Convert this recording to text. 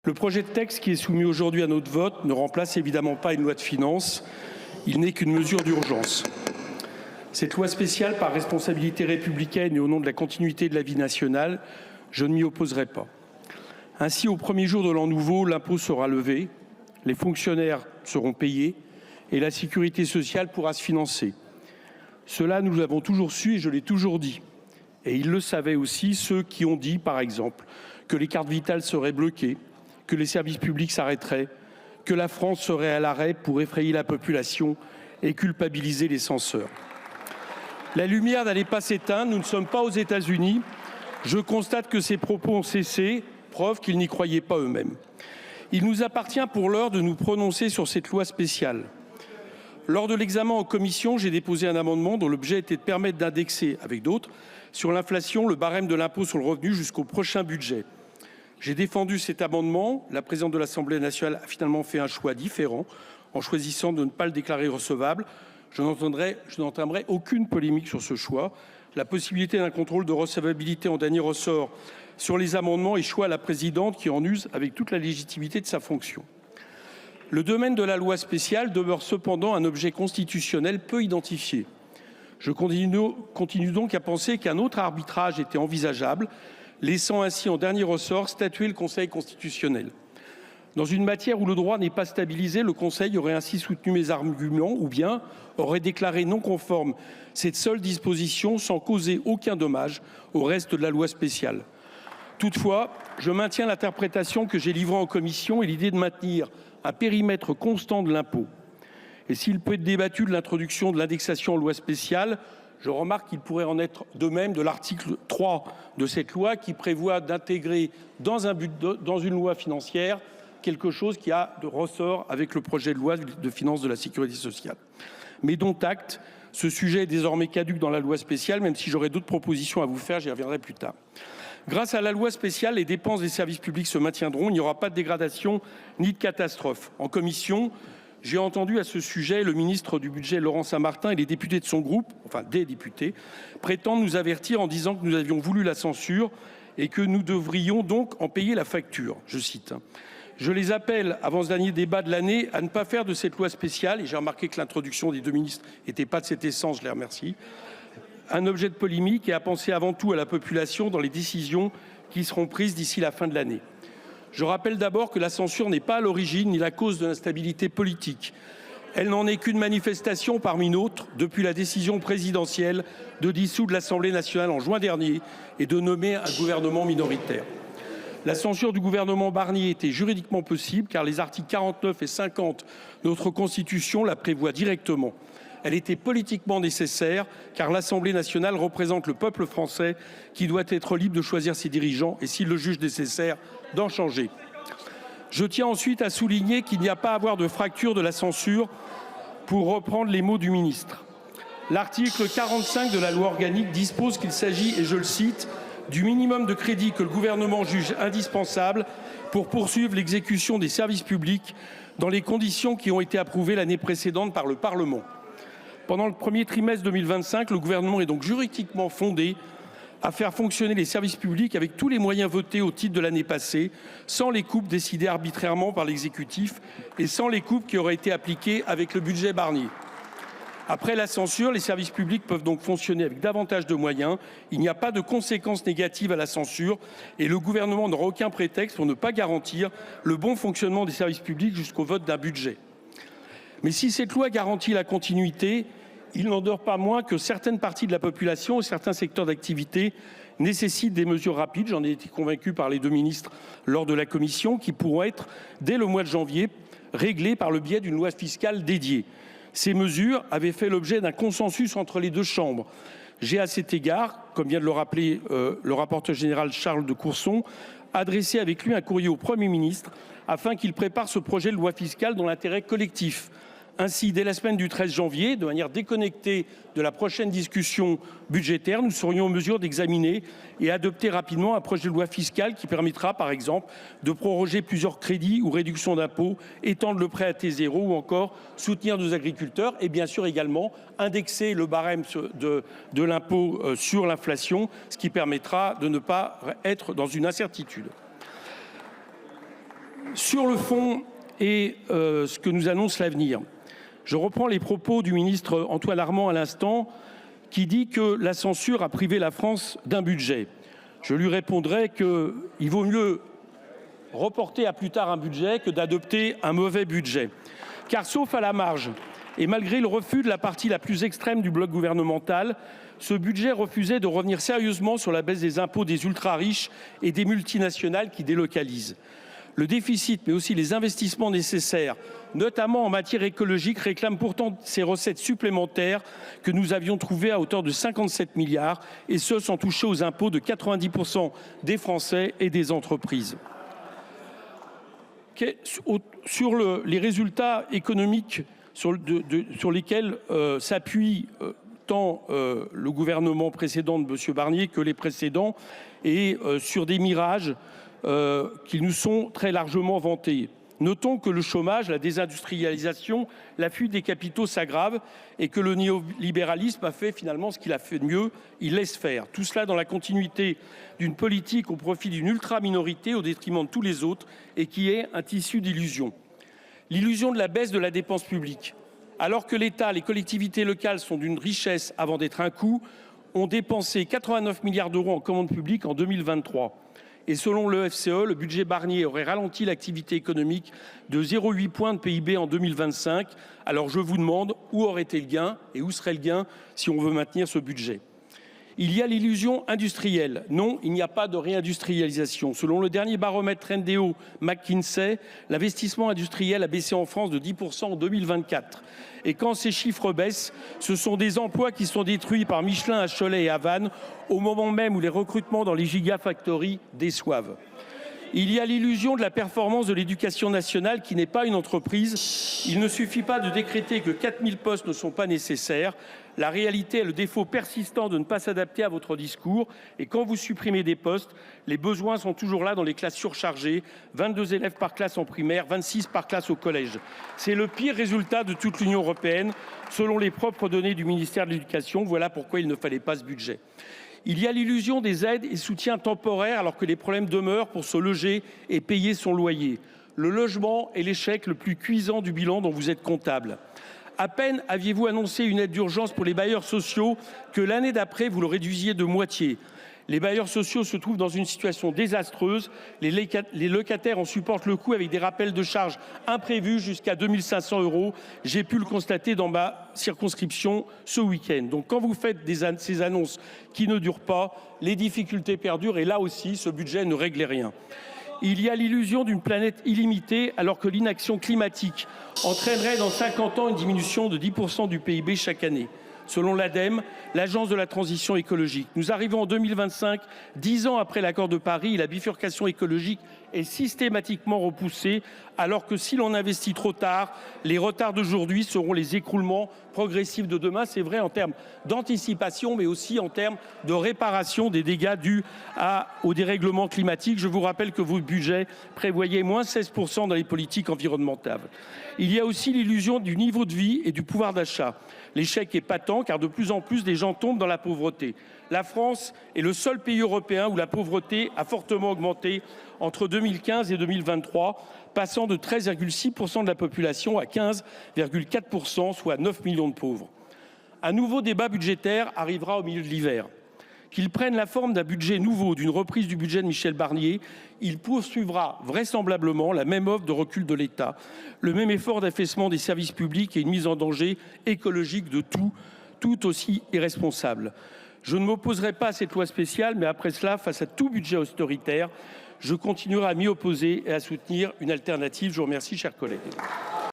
Le projet de texte qui est soumis aujourd'hui à notre vote ne remplace évidemment pas une loi de finances. Il n'est qu'une mesure d'urgence. Cette loi spéciale, par responsabilité républicaine et au nom de la continuité de la vie nationale, je ne m'y opposerai pas. Ainsi, au premier jour de l'an nouveau, l'impôt sera levé, les fonctionnaires seront payés et la sécurité sociale pourra se financer. Cela, nous l'avons toujours su et je l'ai toujours dit. Et ils le savaient aussi, ceux qui ont dit, par exemple, que les cartes vitales seraient bloquées, que les services publics s'arrêteraient, que la France serait à l'arrêt pour effrayer la population et culpabiliser les censeurs. La lumière n'allait pas s'éteindre, nous ne sommes pas aux États-Unis. Je constate que ces propos ont cessé, preuve qu'ils n'y croyaient pas eux-mêmes. Il nous appartient pour l'heure de nous prononcer sur cette loi spéciale. Lors de l'examen en commission, j'ai déposé un amendement dont l'objet était de permettre d'indexer, avec d'autres, sur l'inflation le barème de l'impôt sur le revenu jusqu'au prochain budget. J'ai défendu cet amendement. La présidente de l'Assemblée nationale a finalement fait un choix différent en choisissant de ne pas le déclarer recevable. Je n'entamerai aucune polémique sur ce choix. La possibilité d'un contrôle de recevabilité en dernier ressort sur les amendements échoue à la présidente qui en use avec toute la légitimité de sa fonction. Le domaine de la loi spéciale demeure cependant un objet constitutionnel peu identifié. Je continue donc à penser qu'un autre arbitrage était envisageable, laissant ainsi en dernier ressort statuer le Conseil constitutionnel. Dans une matière où le droit n'est pas stabilisé, le Conseil aurait ainsi soutenu mes arguments ou bien aurait déclaré non conforme cette seule disposition sans causer aucun dommage au reste de la loi spéciale. Toutefois, je maintiens l'interprétation que j'ai livrée en commission et l'idée de maintenir un périmètre constant de l'impôt. Et s'il peut être débattu de l'introduction de l'indexation en loi spéciale, je remarque qu'il pourrait en être de même de l'article 3 de cette loi qui prévoit d'intégrer dans une loi financière quelque chose qui a de ressort avec le projet de loi de finances de la sécurité sociale. Mais dont acte, ce sujet est désormais caduc dans la loi spéciale, même si j'aurais d'autres propositions à vous faire, j'y reviendrai plus tard. Grâce à la loi spéciale, les dépenses des services publics se maintiendront, il n'y aura pas de dégradation ni de catastrophe. En commission, j'ai entendu à ce sujet le ministre du Budget, Laurent Saint-Martin, et les députés de son groupe, enfin des députés, prétendent nous avertir en disant que nous avions voulu la censure et que nous devrions donc en payer la facture, je cite. Je les appelle, avant ce dernier débat de l'année, à ne pas faire de cette loi spéciale, et j'ai remarqué que l'introduction des deux ministres n'était pas de cette essence, je les remercie, un objet de polémique et à penser avant tout à la population dans les décisions qui seront prises d'ici la fin de l'année. Je rappelle d'abord que la censure n'est pas à l'origine ni la cause de l'instabilité politique. Elle n'en est qu'une manifestation parmi d'autres depuis la décision présidentielle de dissoudre l'Assemblée nationale en juin dernier et de nommer un gouvernement minoritaire. La censure du gouvernement Barnier était juridiquement possible car les articles 49 et 50 de notre Constitution la prévoient directement. Elle était politiquement nécessaire car l'Assemblée nationale représente le peuple français qui doit être libre de choisir ses dirigeants et, s'il le juge nécessaire, d'en changer. Je tiens ensuite à souligner qu'il n'y a pas à avoir de fracture de la censure pour reprendre les mots du ministre. L'article 45 de la loi organique dispose qu'il s'agit, et je le cite, du minimum de crédit que le gouvernement juge indispensable pour poursuivre l'exécution des services publics dans les conditions qui ont été approuvées l'année précédente par le Parlement. Pendant le premier trimestre 2025, le gouvernement est donc juridiquement fondé à faire fonctionner les services publics avec tous les moyens votés au titre de l'année passée, sans les coupes décidées arbitrairement par l'exécutif et sans les coupes qui auraient été appliquées avec le budget Barnier. Après la censure, les services publics peuvent donc fonctionner avec davantage de moyens. Il n'y a pas de conséquences négatives à la censure et le gouvernement n'aura aucun prétexte pour ne pas garantir le bon fonctionnement des services publics jusqu'au vote d'un budget. Mais si cette loi garantit la continuité, il n'en demeure pas moins que certaines parties de la population et certains secteurs d'activité nécessitent des mesures rapides. J'en ai été convaincu par les deux ministres lors de la commission qui pourront être, dès le mois de janvier, réglées par le biais d'une loi fiscale dédiée. Ces mesures avaient fait l'objet d'un consensus entre les deux chambres. J'ai à cet égard, comme vient de le rappeler le rapporteur général Charles de Courson, adressé avec lui un courrier au Premier ministre afin qu'il prépare ce projet de loi fiscale dans l'intérêt collectif. Ainsi, dès la semaine du 13 janvier, de manière déconnectée de la prochaine discussion budgétaire, nous serions en mesure d'examiner et adopter rapidement un projet de loi fiscale qui permettra, par exemple, de proroger plusieurs crédits ou réductions d'impôts, étendre le prêt à T0 ou encore soutenir nos agriculteurs et bien sûr également indexer le barème de l'impôt sur l'inflation, ce qui permettra de ne pas être dans une incertitude. Sur le fond et ce que nous annonce l'avenir, je reprends les propos du ministre Antoine Armand à l'instant, qui dit que la censure a privé la France d'un budget. Je lui répondrai qu'il vaut mieux reporter à plus tard un budget que d'adopter un mauvais budget. Car sauf à la marge, et malgré le refus de la partie la plus extrême du bloc gouvernemental, ce budget refusait de revenir sérieusement sur la baisse des impôts des ultra-riches et des multinationales qui délocalisent. Le déficit, mais aussi les investissements nécessaires, notamment en matière écologique, réclament pourtant ces recettes supplémentaires que nous avions trouvées à hauteur de 57 milliards, et ce sans toucher aux impôts de 90% des Français et des entreprises. Sur les résultats économiques sur lesquels s'appuie tant le gouvernement précédent de M. Barnier que les précédents, et sur des mirages qui nous sont très largement vantés. Notons que le chômage, la désindustrialisation, la fuite des capitaux s'aggravent et que le néolibéralisme a fait finalement ce qu'il a fait de mieux, il laisse faire. Tout cela dans la continuité d'une politique au profit d'une ultra-minorité au détriment de tous les autres et qui est un tissu d'illusions. L'illusion de la baisse de la dépense publique. Alors que l'État, les collectivités locales sont d'une richesse avant d'être un coût, ont dépensé 89 milliards d'euros en commandes publiques en 2023. Et selon le FCE, le budget Barnier aurait ralenti l'activité économique de 0,8 points de PIB en 2025. Alors je vous demande, où aurait été le gain et où serait le gain si on veut maintenir ce budget ? Il y a l'illusion industrielle. Non, il n'y a pas de réindustrialisation. Selon le dernier baromètre Trendéo McKinsey, l'investissement industriel a baissé en France de 10% en 2024. Et quand ces chiffres baissent, ce sont des emplois qui sont détruits par Michelin à Cholet et à Vannes, au moment même où les recrutements dans les gigafactories déçoivent. Il y a l'illusion de la performance de l'éducation nationale qui n'est pas une entreprise. Il ne suffit pas de décréter que 4000 postes ne sont pas nécessaires. La réalité est le défaut persistant de ne pas s'adapter à votre discours. Et quand vous supprimez des postes, les besoins sont toujours là dans les classes surchargées. 22 élèves par classe en primaire, 26 par classe au collège. C'est le pire résultat de toute l'Union européenne, selon les propres données du ministère de l'Éducation. Voilà pourquoi il ne fallait pas ce budget. Il y a l'illusion des aides et soutiens temporaires alors que les problèmes demeurent pour se loger et payer son loyer. Le logement est l'échec le plus cuisant du bilan dont vous êtes comptable. À peine aviez-vous annoncé une aide d'urgence pour les bailleurs sociaux que l'année d'après, vous le réduisiez de moitié. Les bailleurs sociaux se trouvent dans une situation désastreuse. Les locataires en supportent le coût avec des rappels de charges imprévus jusqu'à 2 500 €. J'ai pu le constater dans ma circonscription ce week-end. Donc quand vous faites ces annonces qui ne durent pas, les difficultés perdurent et là aussi, ce budget ne réglait rien. Il y a l'illusion d'une planète illimitée alors que l'inaction climatique entraînerait dans 50 ans une diminution de 10% du PIB chaque année. Selon l'ADEME, l'Agence de la transition écologique. Nous arrivons en 2025, 10 ans après l'accord de Paris, et la bifurcation écologique est systématiquement repoussée, alors que si l'on investit trop tard, les retards d'aujourd'hui seront les écroulements progressifs de demain. C'est vrai en termes d'anticipation, mais aussi en termes de réparation des dégâts dus au dérèglement climatique. Je vous rappelle que votre budget prévoyait moins 16% dans les politiques environnementales. Il y a aussi l'illusion du niveau de vie et du pouvoir d'achat. L'échec est patent car de plus en plus des gens tombent dans la pauvreté. La France est le seul pays européen où la pauvreté a fortement augmenté entre 2015 et 2023, passant de 13,6% de la population à 15,4%, soit 9 millions de pauvres. Un nouveau débat budgétaire arrivera au milieu de l'hiver. Qu'il prenne la forme d'un budget nouveau, d'une reprise du budget de Michel Barnier, il poursuivra vraisemblablement la même offre de recul de l'État, le même effort d'affaissement des services publics et une mise en danger écologique de tout aussi irresponsable. Je ne m'opposerai pas à cette loi spéciale, mais après cela, face à tout budget austéritaire, je continuerai à m'y opposer et à soutenir une alternative. Je vous remercie, chers collègues.